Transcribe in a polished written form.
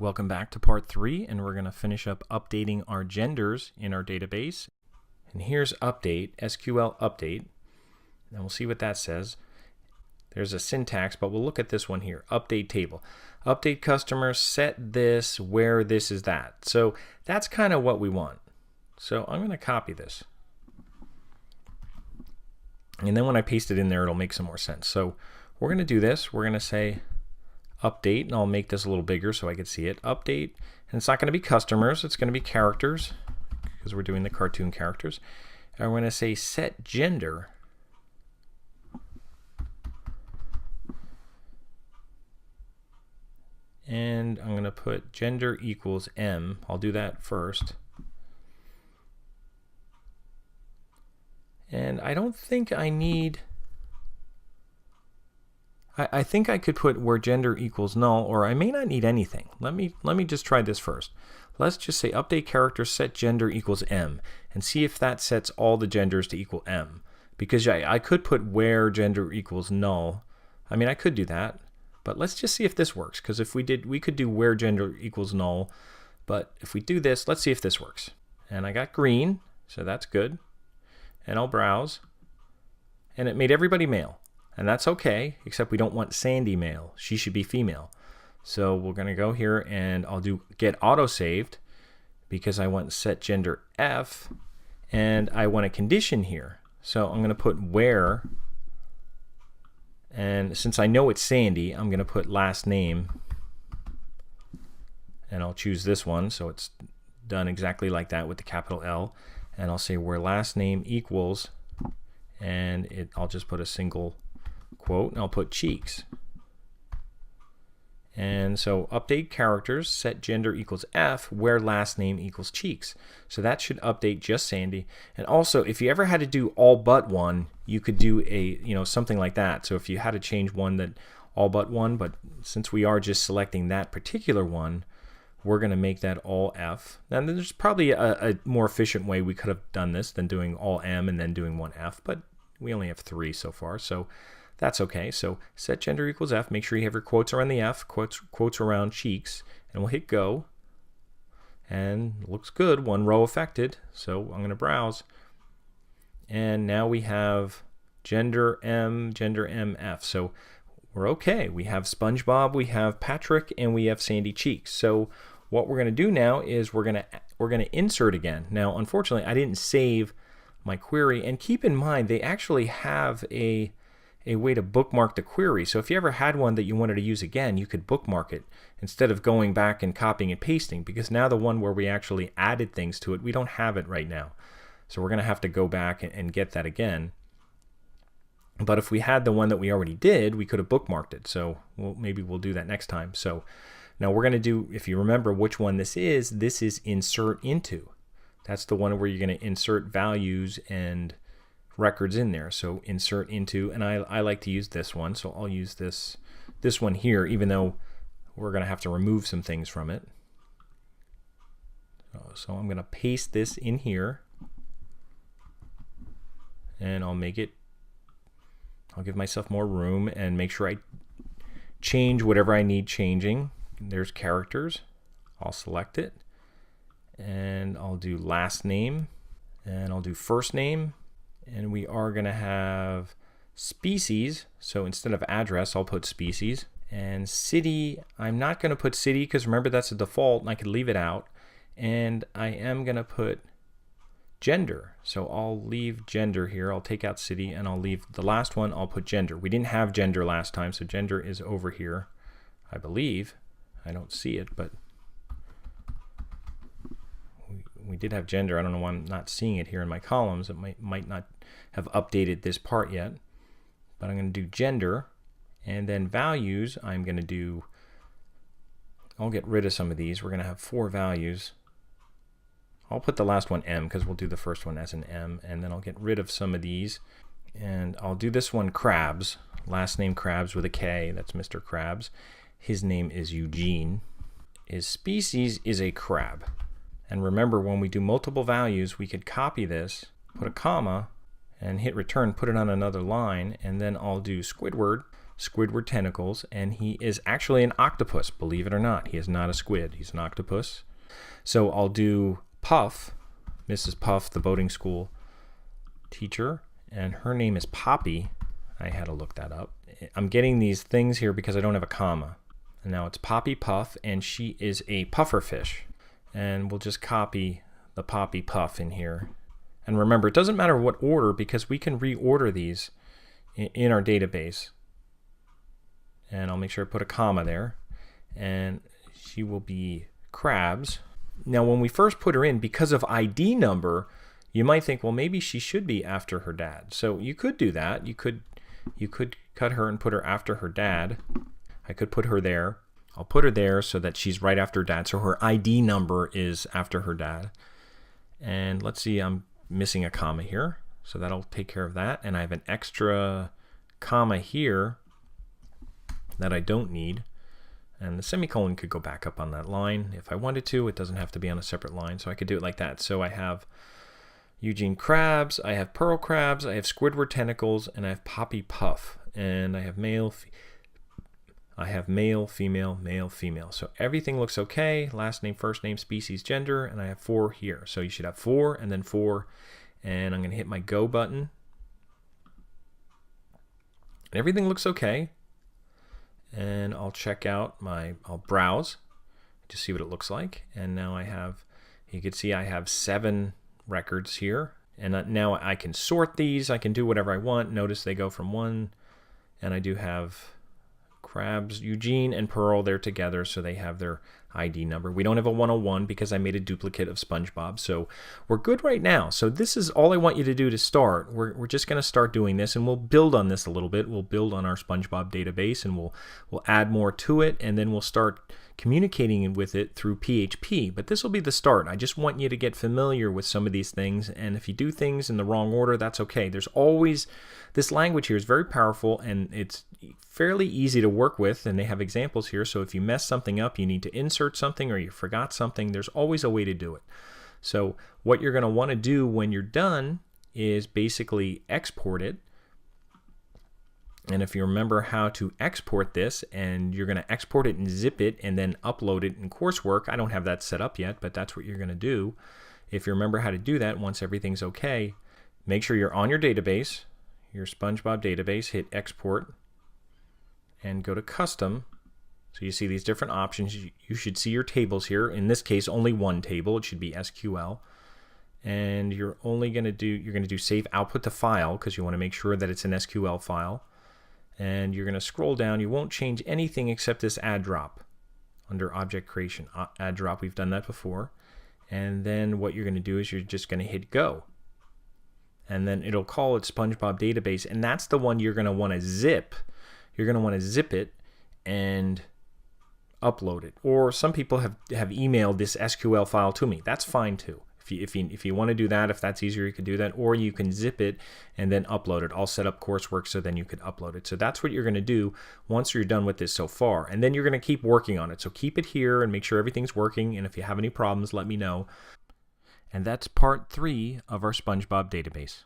Welcome back to part 3, and we're going to finish up updating our genders in our database. And here's update, SQL update, and we'll see what that says. There's a syntax, but we'll look at this one here, update table. Update customer, set this where this is that. So that's kind of what we want. So I'm going to copy this. And then when I paste it in there, it'll make some more sense. So we're going to do this. We're going to say update, and I'll make this a little bigger so I can see it. Update, and it's not going to be customers, it's going to be characters, because we're doing the cartoon characters. And we're going to say set gender. And I'm going to put gender equals M. I'll do that first. And I don't think I need... I think I could put where gender equals null, or I may not need anything. Let me just try this first. Let's just say update character set gender equals M, and see if that sets all the genders to equal M. Because I could put where gender equals null. I mean, I could do that, but let's just see if this works. Because if we did, we could do where gender equals null. But if we do this, let's see if this works. And I got green, so that's good. And I'll browse, and it made everybody male. And that's okay, except we don't want Sandy male. She should be female. So we're going to go here and I'll do get autosaved because I want set gender F, and I want a condition here. So I'm going to put where, and since I know it's Sandy, I'm going to put last name, and I'll choose this one so it's done exactly like that with the capital L, and I'll say where last name equals, and I'll just put a single quote, and I'll put cheeks. And so update characters, set gender equals F, where last name equals cheeks. So that should update just Sandy. And also, if you ever had to do all but one, you could do something like that. So if you had to change one that all but one, but since we are just selecting that particular one, we're going to make that all F. And there's probably a more efficient way we could have done this than doing all M and then doing one F, but we only have 3 so far. So that's okay. So set gender equals F. Make sure you have your quotes around the F, quotes around cheeks, and we'll hit go. And it looks good. 1 row affected. So I'm going to browse. And now we have gender MF. So we're okay. We have SpongeBob, we have Patrick, and we have Sandy Cheeks. So what we're going to do now is we're going to insert again. Now, unfortunately, I didn't save my query. And keep in mind, they actually have a way to bookmark the query. So if you ever had one that you wanted to use again, you could bookmark it instead of going back and copying and pasting, because now the one where we actually added things to it, we don't have it right now. So we're going to have to go back and get that again. But if we had the one that we already did, we could have bookmarked it. So maybe we'll do that next time. So now we're going to do, if you remember which one this is insert into. That's the one where you're going to insert values and records in there. So insert into, and I like to use this one, so I'll use this one here, even though we're going to have to remove some things from it. So I'm going to paste this in here, and I'll give myself more room and make sure I change whatever I need changing. There's characters. I'll select it, and I'll do last name, and I'll do first name. And we are going to have species. So instead of address, I'll put species. And city, I'm not going to put city because remember that's a default and I could leave it out. And I am going to put gender. So I'll leave gender here. I'll take out city and I'll leave the last one. I'll put gender. We didn't have gender last time, so gender is over here, I believe. I don't see it, but we did have gender. I don't know why I'm not seeing it here in my columns. It might not have updated this part yet. But I'm going to do gender, and then values I'll get rid of some of these. We're going to have 4 values. I'll put the last one M because we'll do the first one as an M, and then I'll get rid of some of these. And I'll do this one Krabs, last name Krabs with a K. That's Mr. Krabs. His name is Eugene. His species is a crab. And remember, when we do multiple values, we could copy this, put a comma, and hit return, put it on another line, and then I'll do Squidward. Squidward tentacles, and he is actually an octopus, believe it or not. He is not a squid, he's an octopus. So I'll do Puff, Mrs. Puff, the boating school teacher, and her name is Poppy. I had to look that up. I'm getting these things here because I don't have a comma. And now it's Poppy Puff, and she is a pufferfish. And we'll just copy the Poppy Puff in here. And remember, it doesn't matter what order because we can reorder these in our database. And I'll make sure I put a comma there. And she will be crabs. Now, when we first put her in, because of ID number, you might think, well, maybe she should be after her dad. So you could do that. You could cut her and put her after her dad. I could put her there. I'll put her there so that she's right after dad. So her ID number is after her dad. And let's see, I'm missing a comma here. So that'll take care of that. And I have an extra comma here that I don't need. And the semicolon could go back up on that line if I wanted to. It doesn't have to be on a separate line. So I could do it like that. So I have Eugene crabs, I have pearl crabs, I have Squidward tentacles, and I have Poppy Puff. And I have male, female, male, female. So everything looks okay. Last name, first name, species, gender, and I have 4 here. So you should have 4 and then 4. And I'm going to hit my go button. And everything looks okay. And I'll check out I'll browse to see what it looks like. And now I have, you can see I have 7 records here. And now I can sort these. I can do whatever I want. Notice they go from 1. And I do have crabs, Eugene and Pearl, they're together, so they have their ID number. We don't have a 101 because I made a duplicate of SpongeBob, so we're good right now. So this is all I want you to do to start. We're just going to start doing this, and we'll build on this a little bit. We'll build on our SpongeBob database, and we'll add more to it, and then we'll start communicating with it through PHP. But this will be the start. I just want you to get familiar with some of these things, and if you do things in the wrong order, that's okay. There's always, this language here is very powerful, and it's fairly easy to work with, and they have examples here. So if you mess something up, you need to insert something, or you forgot something, there's always a way to do it. So what you're going to want to do when you're done is basically export it. And if you remember how to export this, and you're going to export it and zip it and then upload it in coursework, I don't have that set up yet, but that's what you're going to do. If you remember how to do that, once everything's okay, make sure you're on your database, your SpongeBob database, hit export, and go to custom. So you see these different options. You should see your tables here. In this case, only one table. It should be SQL. And you're only going to do save output to file, because you want to make sure that it's an SQL file. And you're going to scroll down. You won't change anything except this add drop under object creation. Add drop, we've done that before. And then what you're going to do is you're just going to hit go. And then it'll call it SpongeBob database, and that's the one you're going to want to zip. You're going to want to zip it and upload it. Or some people have emailed this SQL file to me. That's fine too. If you want to do that, if that's easier, you can do that. Or you can zip it and then upload it. I'll set up coursework so then you can upload it. So that's what you're going to do once you're done with this so far. And then you're going to keep working on it. So keep it here and make sure everything's working. And if you have any problems, let me know. And that's part 3 of our SpongeBob database.